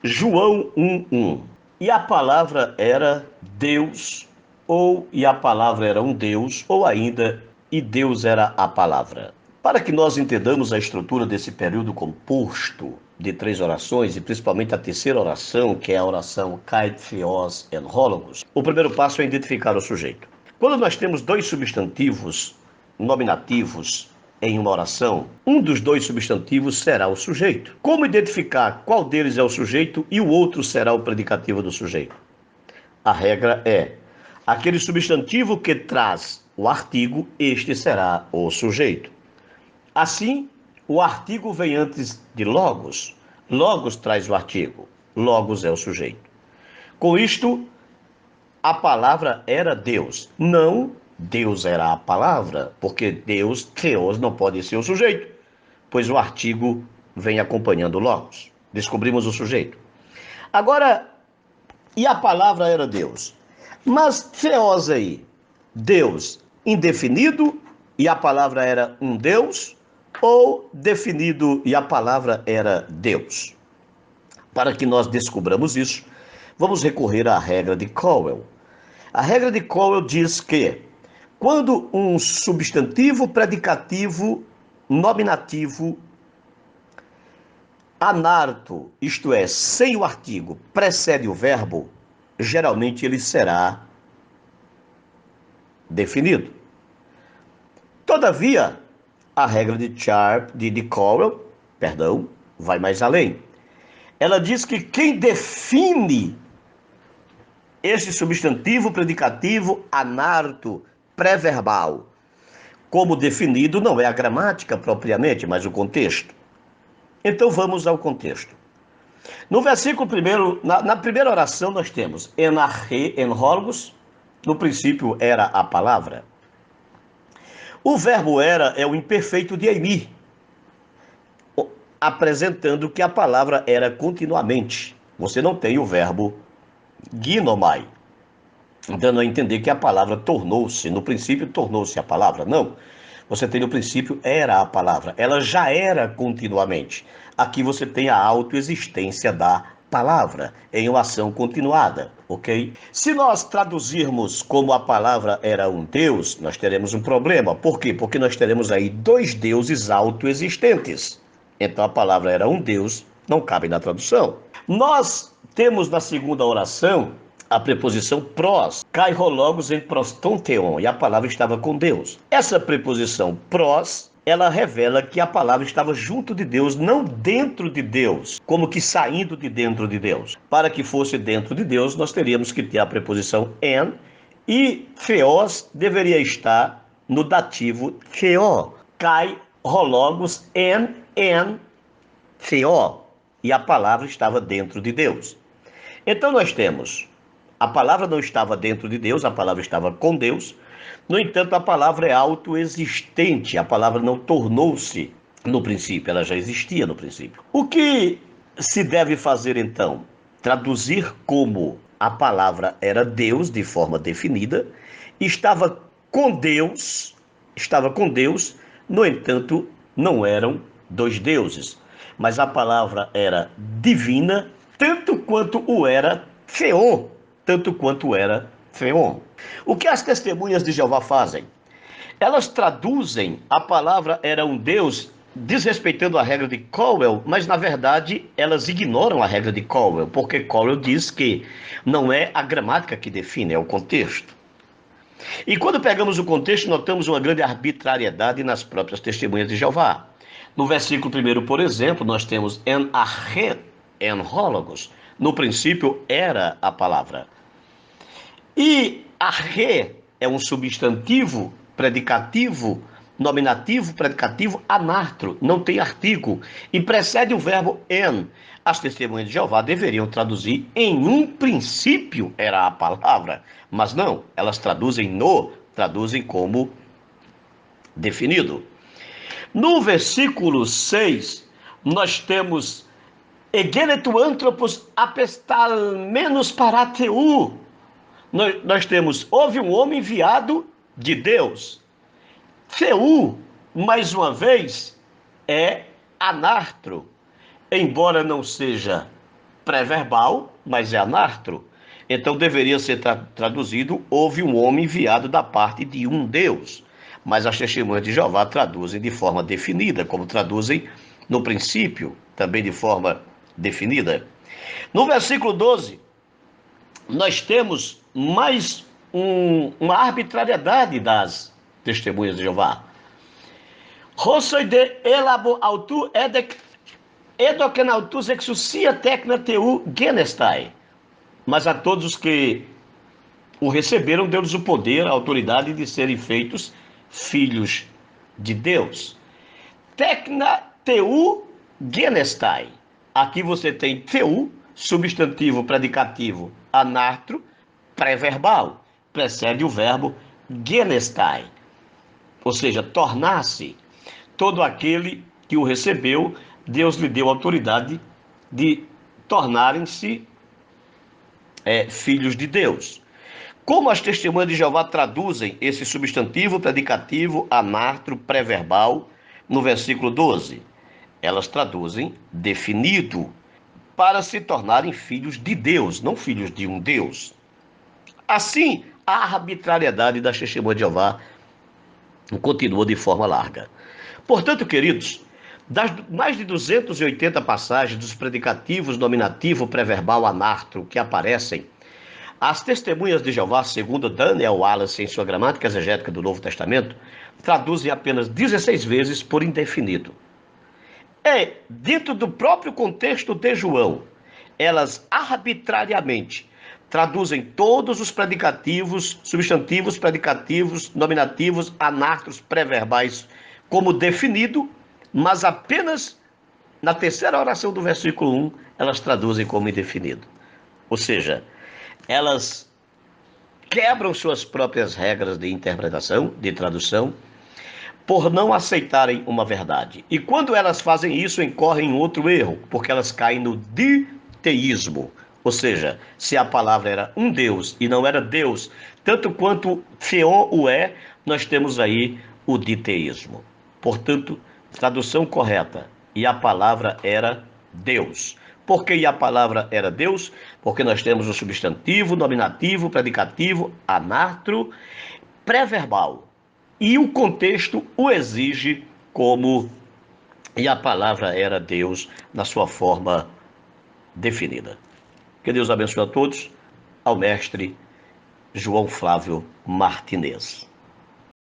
João 1:1. E a palavra era Deus, ou e a palavra era um Deus, ou ainda e Deus era a palavra. Para que nós entendamos a estrutura desse período composto de três orações, e principalmente a terceira oração, que é a oração Kai Theos en Hologos, o primeiro passo é identificar o sujeito. Quando nós temos dois substantivos nominativos em uma oração, um dos dois substantivos será o sujeito. Como identificar qual deles é o sujeito e o outro será o predicativo do sujeito? A regra é: aquele substantivo que traz o artigo, este será o sujeito. Assim, o artigo vem antes de logos. Logos traz o artigo. Logos é o sujeito. Com isto, a palavra era Deus. Não, Deus era a palavra, porque Deus, Theos, não pode ser o sujeito, pois o artigo vem acompanhando o logos. Descobrimos o sujeito. Agora, e a palavra era Deus. Mas Theos aí, Deus indefinido e a palavra era um Deus, ou definido e a palavra era Deus? Para que nós descobramos isso, vamos recorrer à regra de Cowell. A regra de Cowell diz que quando um substantivo predicativo nominativo anarto, isto é, sem o artigo, precede o verbo, geralmente ele será definido. Todavia, a regra de Cowell, vai mais além. Ela diz que quem define esse substantivo predicativo anarto pré-verbal como definido não é a gramática propriamente, mas o contexto. Então vamos ao contexto. No versículo primeiro, na primeira oração nós temos en arche, en holgos, no princípio era a palavra. O verbo era é o imperfeito de eimi, apresentando que a palavra era continuamente. Você não tem o verbo ginomai, dando a entender que a palavra tornou-se, no princípio tornou-se a palavra. Não. Você tem no princípio era a palavra. Ela já era continuamente. Aqui você tem a autoexistência da palavra em uma ação continuada, ok? Se nós traduzirmos como a palavra era um Deus, nós teremos um problema. Por quê? Porque nós teremos aí dois deuses autoexistentes. Então a palavra era um Deus, não cabe na tradução. Nós temos na segunda oração a preposição pros, kairologos em prostonteon, e a palavra estava com Deus. Essa preposição pros, ela revela que a palavra estava junto de Deus, não dentro de Deus, como que saindo de dentro de Deus. Para que fosse dentro de Deus, nós teríamos que ter a preposição en, e theos deveria estar no dativo theo, kairologos en theo, e a palavra estava dentro de Deus. Então nós temos a palavra não estava dentro de Deus, a palavra estava com Deus. No entanto, a palavra é autoexistente. A palavra não tornou-se no princípio, ela já existia no princípio. O que se deve fazer então? Traduzir como a palavra era Deus de forma definida, estava com Deus, no entanto, não eram dois deuses, mas a palavra era divina, tanto quanto o era Theon, tanto quanto era Theon. O que as testemunhas de Jeová fazem? Elas traduzem a palavra era um Deus desrespeitando a regra de Cowell, mas na verdade elas ignoram a regra de Cowell, porque Cowell diz que não é a gramática que define, é o contexto. E quando pegamos o contexto, notamos uma grande arbitrariedade nas próprias testemunhas de Jeová. No versículo 1, por exemplo, nós temos en arche, en hologos. No princípio era a palavra. E arche é um substantivo predicativo, nominativo, predicativo anartro, não tem artigo, e precede o verbo en. As testemunhas de Jeová deveriam traduzir em um princípio era a palavra, mas não, elas traduzem como definido. No versículo 6, nós temos egenetu anthropos apestalmenos parateu. Nós temos, houve um homem enviado de Deus. Theu, mais uma vez, é anartro, embora não seja pré-verbal, mas é anartro. Então deveria ser traduzido: houve um homem enviado da parte de um Deus. Mas as testemunhas de Jeová traduzem de forma definida, como traduzem no princípio, também de forma definida. No versículo 12, nós temos mais uma arbitrariedade das testemunhas de Jeová. Rosoide elabo autu edokenautus exucia tecna teu genestai. Mas a todos os que o receberam, deu-lhes o poder, a autoridade de serem feitos filhos de Deus. Tecna teu genestai. Aqui você tem teu, substantivo predicativo anartro, pré-verbal. Precede o verbo genestai, ou seja, tornar-se. Todo aquele que o recebeu, Deus lhe deu autoridade de tornarem-se filhos de Deus. Como as testemunhas de Jeová traduzem esse substantivo predicativo anartro pré-verbal no versículo 12? Elas traduzem definido, para se tornarem filhos de Deus, não filhos de um Deus. Assim, a arbitrariedade das testemunhas de Jeová continua de forma larga. Portanto, queridos, das mais de 280 passagens dos predicativos nominativo pré-verbal anartro que aparecem, as testemunhas de Jeová, segundo Daniel Wallace em sua gramática exegética do Novo Testamento, traduzem apenas 16 vezes por indefinido. Dentro do próprio contexto de João, elas arbitrariamente traduzem todos os predicativos, substantivos, predicativos, nominativos, anartros, pré-verbais como definido, mas apenas na terceira oração do versículo 1, elas traduzem como indefinido. Ou seja, elas quebram suas próprias regras de interpretação, de tradução, por não aceitarem uma verdade. E quando elas fazem isso, incorrem em outro erro, porque elas caem no diteísmo. Ou seja, se a palavra era um Deus e não era Deus, tanto quanto Theon o é, nós temos aí o diteísmo. Portanto, tradução correta, e a palavra era Deus. Por que a palavra era Deus? Porque nós temos o substantivo, nominativo, predicativo, anartro, pré-verbal. E o contexto o exige como, e a palavra era Deus na sua forma definida. Que Deus abençoe a todos, ao mestre João Flávio Martinez.